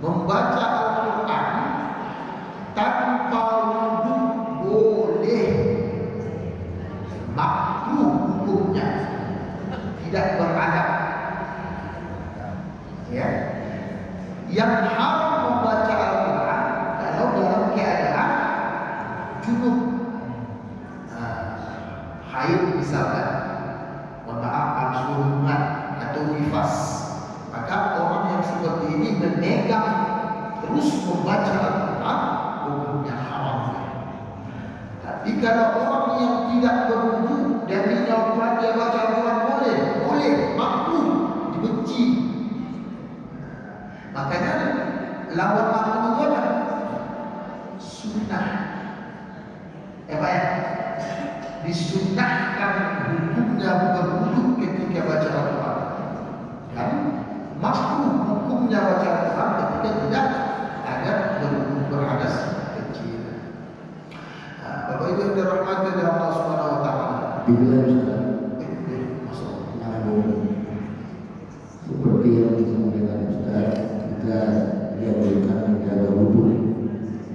membaca Al-Quran tanpa wudu boleh, makruh hukumnya, tidak beradab. Ya, yang haram membaca Al-Quran kalau dalam keadaan junub, haid misalkan, mohon maaf, absurungan atau nifas, maka orang yang seperti ini memegang terus membaca Al-Quran hukumnya haram. Tapi kalau orang yang tidak berwudu dan Al-Quran dia baca Al-Quran boleh, makruh, dibenci. Makanya lawan makruh itu apa? Sunnah. Pak ya? Disunnahkan hukumnya berwudu ketika baca Al-Quran. Dan makruh hukumnya baca Al-Quran ketika tidak ada berwudu berhadas kecil. Bapak Ibu yang dirahmati oleh Allah Subhanahu wa taala. Seperti yang disampaikan Ustaz, kita dianjurkan menjaga wudu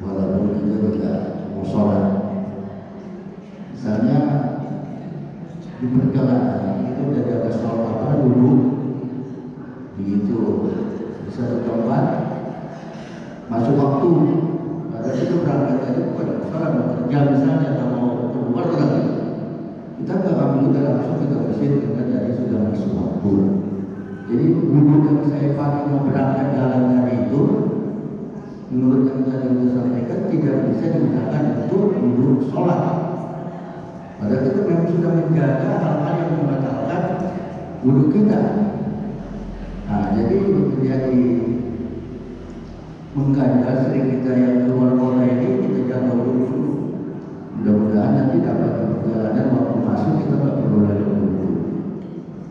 walaupun kita tidak mau sholat. Misalnya di perjalanan itu udah jaga sholat apa dulu, begitu bisa tempat masuk waktu, ada itu berangkat aja pada sholat mau kerja misalnya atau mau keluar lagi, kita nggak ambil kita langsung kita bersih karena jadi sudah masuk waktu. Jadi wudu yang saya pakai mau berangkat jalan tadi itu, menurut yang tadi saya sampaikan tidak bisa digunakan untuk wudu sholat. Padahal kita memang sudah menjaga hal-hal yang membatalkan wudu kita. Nah, jadi menjadi mengganjal sering kita yang keluar kota ini kita jaga wudu dulu. Mudah-mudahan nanti dapat perjalanan waktu masuk kita nggak perlu lagi wudu.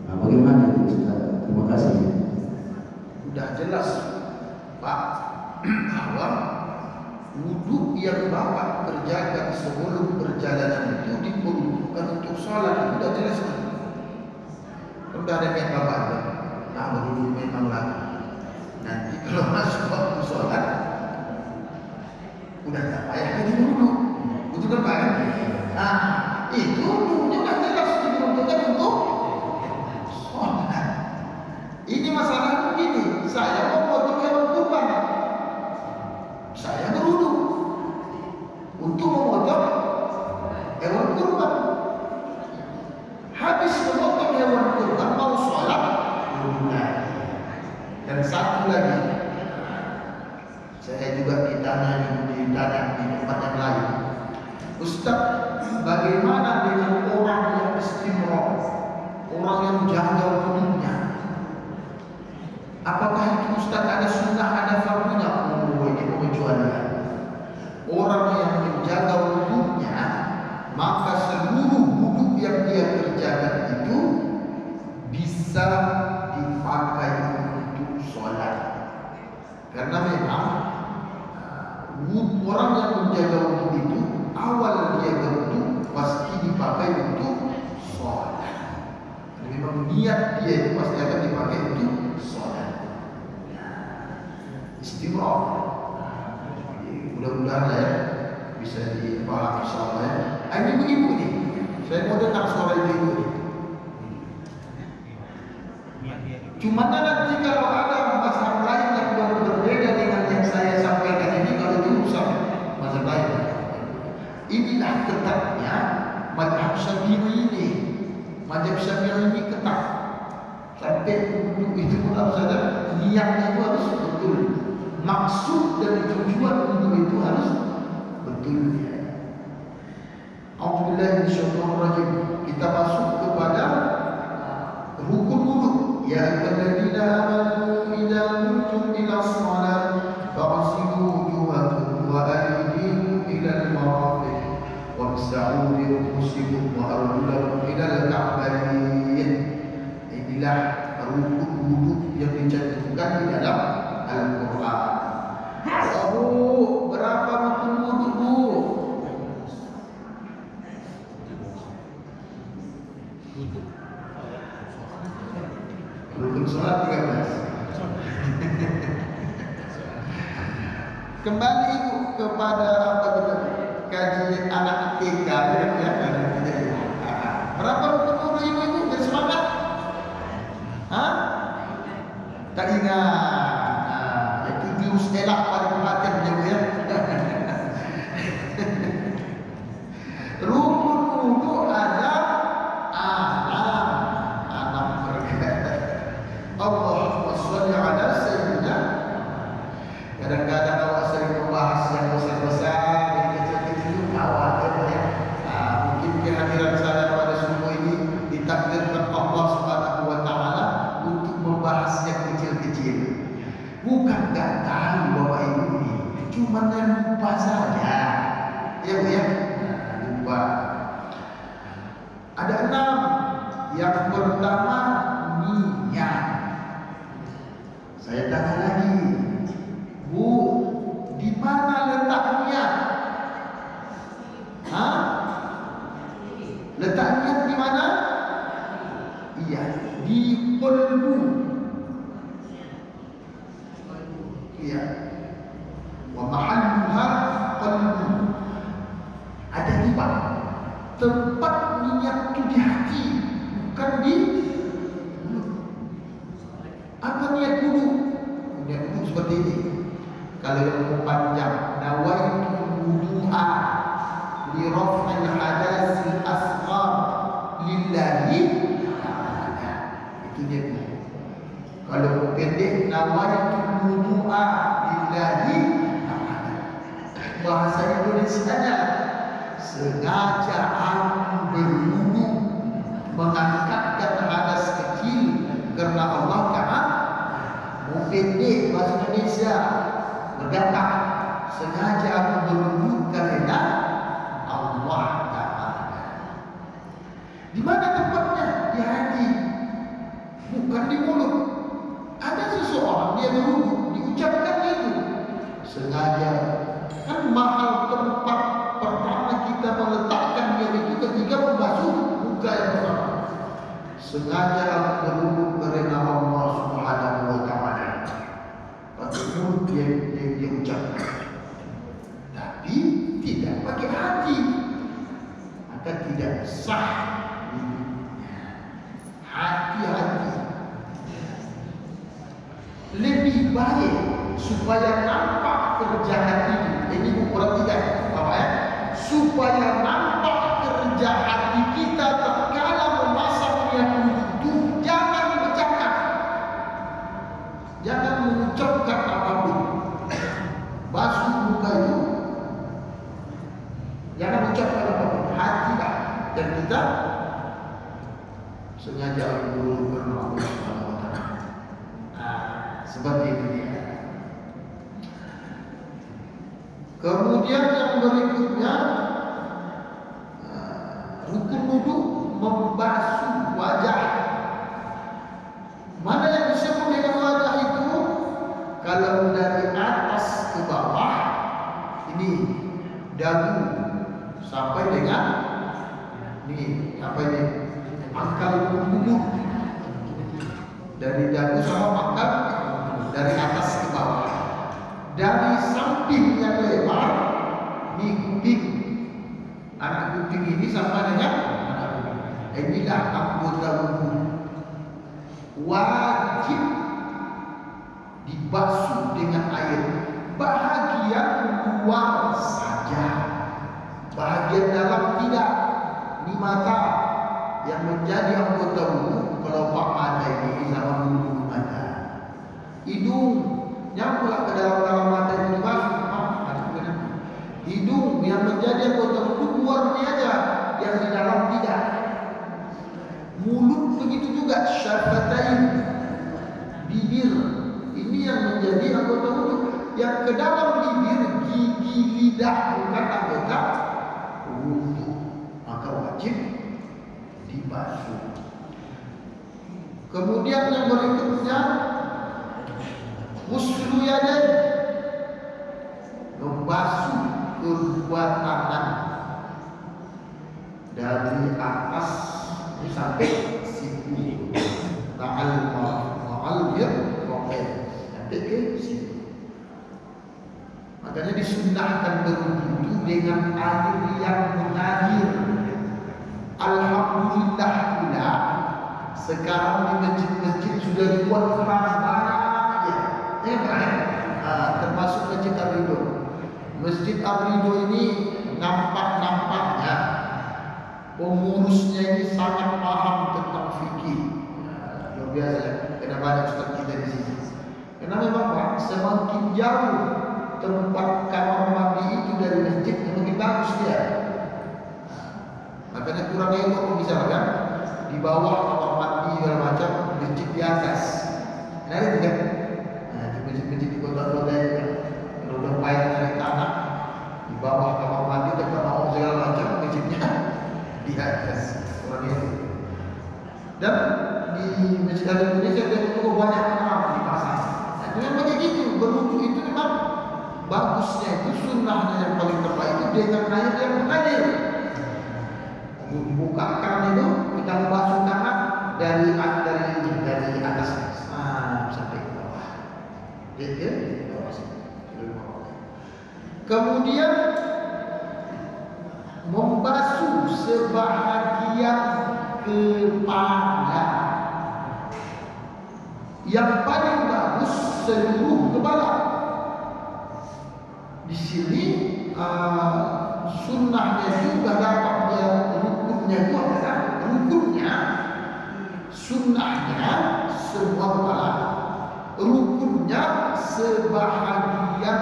Nah, bagaimana itu Ustaz? Terima kasih. Sudah jelas Pak bahwa wudu yang Bapak kerjakan sebelum perjalanan itu diperlukan untuk sholat. Sudah jelas kan? Sudah ada niat Bapak, nah wudu memang lagi. Nanti kalau masuk waktu sholat, udah tak payah lagi wudu. Itu kan Pak? Nah itu wudunya sudah jelas diperuntukkan untuk sholat. Ini masalah begini, saya mau potong hewan kurban, saya berwudu untuk memotong hewan kurban. Habis memotong hewan kurban mau sholat, wudu lagi. Dan satu lagi, saya juga ditanya di tempat yang lain, Ustaz, bagaimana dengan orang yang istimror, orang yang jaga wudunya? Apakah itu Ustaz ada sunnah, ada fardunya? Oh, ini pengecualian. Orang yang menjaga wudunya, maka seluruh wudu yang dia kerjakan itu bisa dipakai untuk sholat. Karena memang orang yang menjaga wudu itu awal dia berwudu pasti dipakai untuk sholat. Jadi memang niat dia itu pasti akan dipakai untuk sholat. Istimror. Mudah-mudahan ya bisa dipahami insyaallah ya. Ini ibu nih. Saya mau dengar suara ibu ini. Cuma nanti kalau ada masalah lain yang berbeda dengan yang saya sampaikan ini, kalau itu urusan masalah lain. Inilah ketatnya mazhab Syafi'i ini. Mazhab Syafi'i ini ketat. Sampai wudu itu pun harus ada niatnya, itu harus betul. Maksud dan tujuan wudu itu harus betul. Alhamdulillah, insyaallah kita masuk kepada rukun wudu. Ya ayyuhalladzina amanu idza qumtum ila shalah faghsilu wujuhakum wa aydiyakum ila al-marafiq wamsahu bi ru'usikum wa arjulakum ila al-ka'bayn. Inilah rukun wudu yang dicantumkan di dalam Al-Quran. Bu, berapa rukun wudu, Bu? Rukun sholat 13. Kembali ibu kepada apa kita kaji anak TK ya. Berapa rukun wudu ibu bersemangat? Hah? Tak ingat. Itu jurus elak pada kematian je ya. Rukun wudu ada enam perkara. Allahumma sholli ala sayyidina. Kadang-kadang awak sering membahas yang besar-besar, yang kecil-kecil awak ya. Mungkin kehadiran saya pada subuh ini ditakdirkan Allah Subhanahu wa taala untuk membahas yang kecil-kecil. Bukan tak tahu Bapak Ibu ini, cuma lupa saja. Ya Bu ya. Lupa. Ada 6. Yang pertama niat. Saya tanya lagi, Bu, di mana letak niat? Hah? Letak niat di mana? Iya, di qalbu. Iya. Wa mahalluha qalbu. Ada 5. Tempat niat itu di hati, bukan di mulut. Apa niat dulu? Niat dulu seperti ini. Kalau yang mau panjang, nawaitu wudu'a li raf'il hadatsil asghar lillahi ta'ala. Itu dia. Kalau mau pendek, nawaitu wudu'a lillahi ta'ala. Bahasa Indonesianya, sengaja aku berwudu mengangkatkan hadas kecil karena Allah Ta'ala. Mau pendek bahasa Indonesia, berkata sengaja aku berwudu karena Allah Ta'ala. Di mana tempatnya? Di hati, bukan di mulut. Ada seseorang dia berwudu, diucapkan itu sengaja. Kan mahal tempat pertama kita meletakkan dia itu ketika membasuh muka yang pertama. Sengaja aku berwudu karena Allah Subhanahu wa taala. Pakai mulut dia ucapkan, tapi tidak pakai hati, maka tidak sah. Hati-hati. Lebih baik supaya nampak kerja hati. Ini perhatikan Bapak ya, supaya nampak kerja hati kita tatkala memasak niat wudu itu, jangan bercakap, jangan mengucapkan apapun. Basuh muka itu jangan mengucapkan apapun, hati dah. Dan kita sengaja dulu karena Allah Subhanahu wa taala. Seperti itu dia. Kemudian yang berikutnya, rukun wudu membasuh wajah. Mana yang disebut dengan wajah itu? Kalau dari atas ke bawah, ini dagu sampai dengan ini apa ini? Pangkal mulut. Dari dagu sama pangkal, dari atas ke bawah. Dari samping yang lebar, ini kuping. Anak kuping ini sama dengan anak kuping. Inilah anggota wudu. Wajib dibasuh dengan air. Bahagian luar saja, bahagian dalam tidak. Ini mata yang menjadi anggota wudu. Kelopak mata ini sama bulu mata. Hidung nyampulah ke dalam mata itu dibasuh. Hidung yang menjadi anggota wudu luarnya aja, yang di dalam tidak. Mulut begitu juga, syafatain, bibir. Ini yang menjadi anggota wudu. Yang ke dalam bibir, gigi, lidah bukan anggota wudu. Maka wajib dibasuh. Kemudian yang berikutnya, ghuslu yadain, membasuh kedua tangan dari atas sampai siku, ma'al bir sampai ke siku. Maka Makanya disunnahkan berwudu dengan air yang mengalir. Alhamdulillah pula sekarang di masjid-masjid sudah dibuat keran banyak ya. Termasuk Masjid Ar-Ridho. Masjid Ar-Ridho ini nampaknya pengurusnya ini sangat paham tentang fikih. Luar biasa ya. Karena banyak ustaz kita di sini. Karena memang Pak, semakin jauh tempat kamar mandi itu dari masjid, semakin bagus dia. Makanya kurang elok misalkan di bawah kamar mandi segala macam, masjid di atas. Nah itu kan. Nah, di masjid-masjid di kota-kota itu kan, kalau udah payah dari tanah, di bawah kamar mandi tempat mau segala macam, masjidnya di atas. Kurang elok. Dan di masjid Indonesia ada cukup banyak orang di pasar. Nah, itu memang kayak gitu. Berwudu itu memang bagusnya itu sunnahnya yang paling terbaik itu dengan air yang mengalir. Buka keran itu kita membasuh tangan dari atas sampai ke bawah. Gitu. Kemudian membasuh sebahagian kepala. Yang paling bagus seluruh kepala. Di sini sunnahnya juga dapat dia rukunnya itu adalah rukunnya sunnahnya semua kepala, rukunnya sebahagian